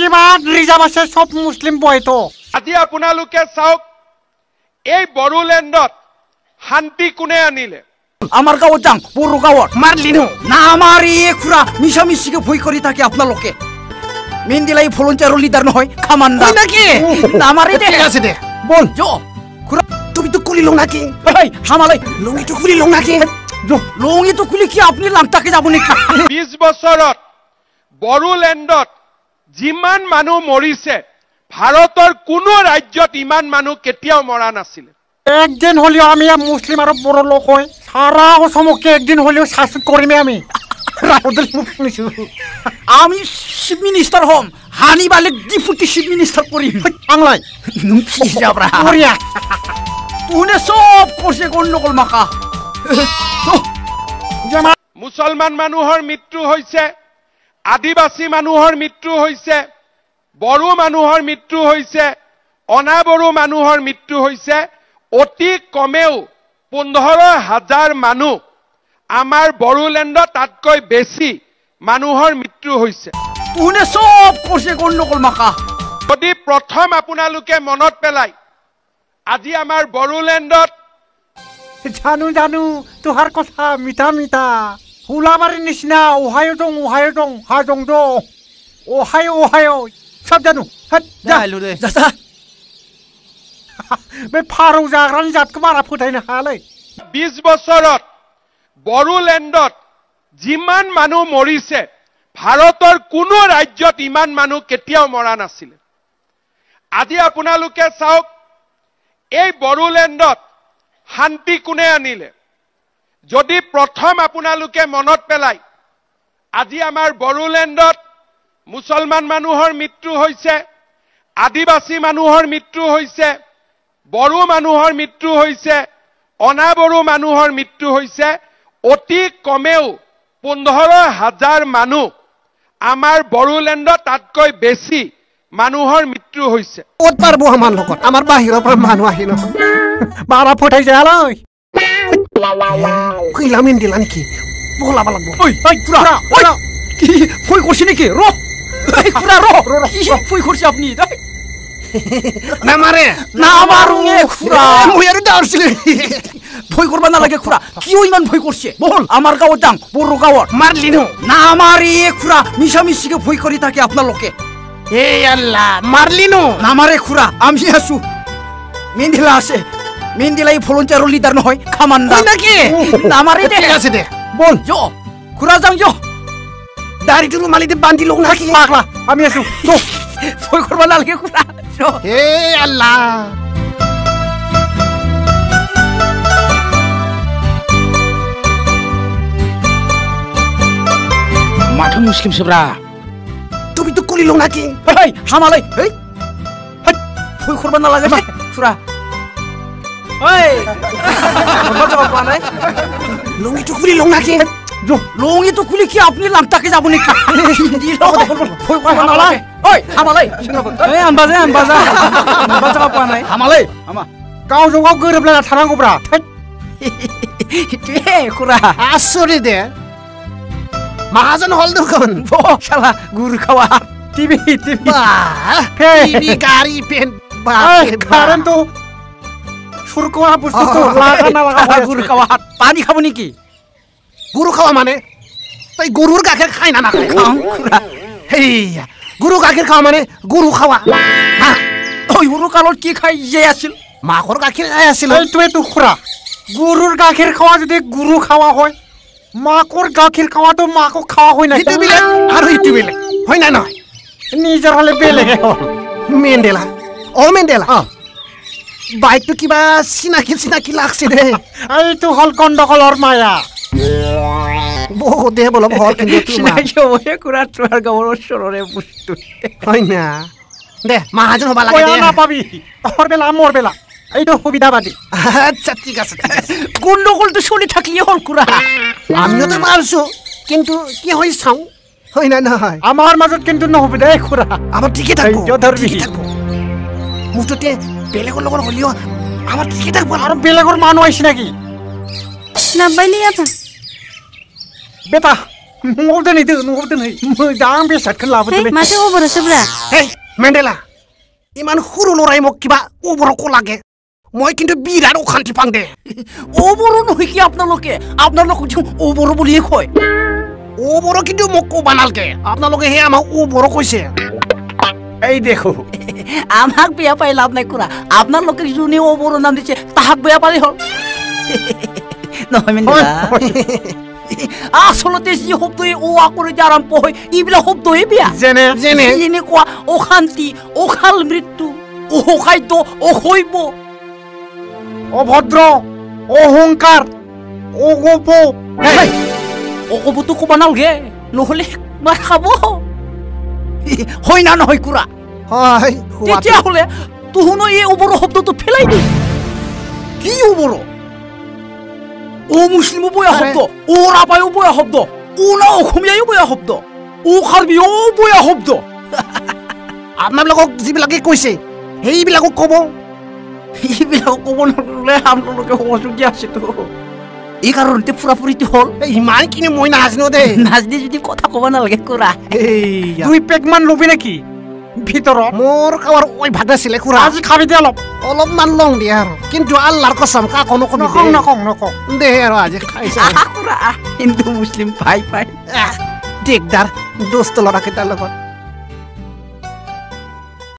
যিমান ৰিজাৰ্ভ আছে সব মুছলিম বয়তো আজি আপোনালোকে চাওক এই বড়োলেণ্ডত শান্তি কোনে আনিলে আমার গাঁৱত যাম বড়ো গাঁৱত মাৰলিনো না আমাৰ খুড়া মিছামিছিকে ভয় কৰি থাকে আপোনালোকে মেন্দিলাই ভলন্টিয়ার লিডার নহয় কামান্ডার নাকি আমার ঠিক আছে দে বল যো খুড়া তুমি তো খুলি লও নাকি এই হামালাই লুঙ্গি তো খুলি লও নাকি যো লুঙ্গি তো খুলি কি আপনি লাংটাকে যাব নাকি 20 বছৰত বড়োলেণ্ডত যিমান মানুহ মৰিছে ভাৰতৰ কোনো ৰাজ্যত ইমান মানুহ কেতিয়াও মৰা নাছিল একদিন হলেও আমি মুসলিম আর বড় লোক হয় সারা অসমকে একদিন হলেও শাসন করিমে আমি আমি চিফ মিনিস্টার হম হানি বালে ডিপুটি চিফ মিনিস্টার করিম আংলাই নুকি যাবরা করিয়া তুনে সব করছে গন্ডগোল মাকা মুছলমান মানুহৰ মৃত্যু হৈছে আদিবাসী মানুহৰ মৃত্যু হৈছে বড়ো মানুহৰ মৃত্যু হৈছে অনাবড়ো মানুহৰ মৃত্যু হৈছে অতি কমেও 15,000 মানুহ আমাৰ বড়োলেণ্ডত তাতকৈ বেছি মানুহৰ মৃত্যু হৈছে তুনে সব কৰছে গন্ডগোল মাকা যদি প্ৰথম আপোনালোকে মনত পেলাই আজি আমাৰ বড়োলেণ্ডত জানো জানো তোহার কথা মিঠা মিঠা হুলাবারের নিচিনা ওহায়ো দং হাজং দং ওহায়ো সব জানো যাইলো দে যা बे फारौ जाग्रानि जातखौ बारा फोथायनो हायालै 20 বছৰত বড়োলেণ্ডত যিমান মানুহ মৰিছে ভাৰতৰ কোনো ৰাজ্যত ইমান মানুহ কেতিয়াও মৰা নাছিল আজি আপোনালোকে চাওক এই বড়োলেণ্ডত শান্তি কোনে আনিলে যদি প্ৰথম আপোনালোকে মনত পেলাই আজি আমাৰ বড়োলেণ্ডত মুছলমান মানুহৰ মৃত্যু হৈছে আদিবাসী মানুহৰ মৃত্যু হৈছে বড়ো মানুহৰ মৃত্যু হৈছে অনাবড়ো মানুহৰ মৃত্যু হৈছে অতি কমেও 15,000 মানুহ আমাৰ বড়োলেণ্ডত তাতকৈ বেছি মানুহৰ মৃত্যু হৈছে ক'ত পাৰবো আমাৰ লগত আমাৰ বাহিৰৰ পৰা মানুহ আহি নহয় বাৰা ফটাই যালৈ কইলামিন দিলা নেকি বলাব লাগব ঐ খুড়া কি ফই করছি নাকি র খুড়া র ফই করছি আপনি না মারে না মারুঙে খুড়া মই আর দাঁড়ছিল ভয় করবা না লাগে খুড়া কিও ইমান ভয় করছে বল আমার গাঁৱত যাম বড়ো গাঁৱত মারলিনো না মারে খুড়া মিছামিছিকে ভয় করি থাকে আপনালোকে এ আল্লাহ মারলিনো না মারে খুড়া আমি আছো মেন্দিলা আছে মেন্দিলাই ভলন্টিয়ার লিডার নহয় কামান্ডার নাকি না মারে ঠিক আছে দে বল যো খুড়া যাও যো দাড়িটো রুমালিতে বান্ধি লও নাকি পাগলা আমি আছো তো ভয় করবা না লাগে খুড়া হে আল্লাহ মাঠে মুসলিম সেবরা তুমি তো কলি লও নাকি এই হামালাই এই ভয় করবা না লাগে খুড়া ওই কথা বলবা নাই লুঙ্গি তো খুলি লও নাকি লুঙ্গি তো খুলি কি আপনি লাংটাকে যাব নাকি ভয় করবা না লাগে ওই হামালাই এই আমবাজা আমবাজা পাওয়া নাই হামালাই আমা गावजों गाव गोरोबलायना थानांगौब्रा তে খুড়া আসরে দে महाजन हल दোকান ও শালা গুরু খাওয়া টিভি টিভি গাড়ি পেন কারণ তো শুরু করা বস্তু তো লাগা না লাগা গুরু খাওয়া পানি খাবো নাকি গুরু খাওয়া মানে তাই গরুর গাখের খাই না না খুড়া হেইয়া গুরু গাখের খাওয়া মানে গুরু খাওয়া হ্যাঁ ওই গুরু কালত কি খাই যে আছিল মাখর গাখের আছিল তুই তো খুড়া গরুর গাখের খাওয়া যদি গুরু খাওয়া হয় মাকর গাখের খাওয়া তো মাকো খাওয়া হয় না ইটু বিলে আর ইটু বিলে হয় না নয় নিজের হলে বেলেগ মেন্ডেলা ও মেন্ডেলা বাইক তো কিবা চিনাকি লাগছে দে এইটো হল গন্ডগোলৰ মায়া বহু দে বলব হল কিন্তু চিনাকি ওয়ে কুৰা তোৰ গাৱৰ ওচৰৰে বস্তু হয় না দে মাহাজন হবা লাগে দে না পাবি তোৰ বেলা মোৰ বেলা এইটো সুবিধাবাদী আচ্ছা ঠিক আছে গন্ডগোল তো চলি থাকলি হল কুৰা আমিও তো মাৰছো কিন্তু কি হই চাও হয় না নহয় আমাৰ মাজত কিন্তু নহবি দে খুৰা আমাৰ ঠিকই থাকবো মুঠতে বেলেগৰ লগত হলিও আমাৰ ঠিকই থাকবো আৰু বেলেগৰ মানুহ আইছে নাকি নাবাইলি আপা বেটা न'आव दोनै मोजां बेसादखौनो लाबोदोलै माथो अबरसो ब्रा হেই মেণ্ডেলা ইমান সৰু ল'ৰাই মোক কিবা ওবৰকো লাগে মই কিন্তু বিৰাট অশান্তি পাওঁ দে ওবৰো নহয় কি আপোনালোকে যে ওবৰো বুলিয়ে কয় ওবৰো কিন্তু মোক ক'বা নালাগে আপোনালোকে হে আমাক ওবৰো কৈছে এই দেখো আমাক বেয়া পাই লাভ নাই খুৰা আপোনালোকে যোনে ওবৰৰ নাম দিছে তাহাক বেয়া পালে হ'ল নহয় মেণ্ডেলা আসলতে যি শব্দই ওৱা কৰি যে আৰম্ভ হয় এইবিলাক শব্দই বেয়া যেনে কোৱা অশান্তি অকাল মৃত্যু অখাদ্য অশৈব অভদ্ৰ অহংকাৰ অগপ অকবতো ক'ব নালাগে নহ'লে মাৰ খাব হয় না নহয় খুৰা হয় তেতিয়াহ'লে তোহনো এই ওবৰ শব্দটো পেলাই দে কি ওবৰ ও মুছলিমো বয়া শব্দ ও ৰাবায়ো বয়া শব্দ ও না অসমীয়ায়ো বয়া শব্দ ও কাৰ্বিও বয়া শব্দ আপোনালোকক যিবিলাকে কৈছে সেইবিলাকক ক'ব এইবিলাকক ক'ব নহ'লে আপোনালোকে সহযোগী আছেতো এই কাৰণতে ফুৰাফুৰিটো হ'ল ইমানখিনি মই নাজানো দেই নাজনি যদি কথা ক'ব নালাগে খুৰা দুই পেকমান ল'বি নেকি ভিতৰত মোৰ খাৱাৰ অভ্যাস আছিলে খুৰা আজি খাবি দে অলপমান লওঁ দিয়া আৰু কিন্তু আল্লাহৰ কসম কাকো নকওঁ দে আৰু আজি খাইছে খুৰা হিন্দু মুছলিম ভাই দিগদাৰ দোস্ত ল'ৰাকেইটাৰ লগত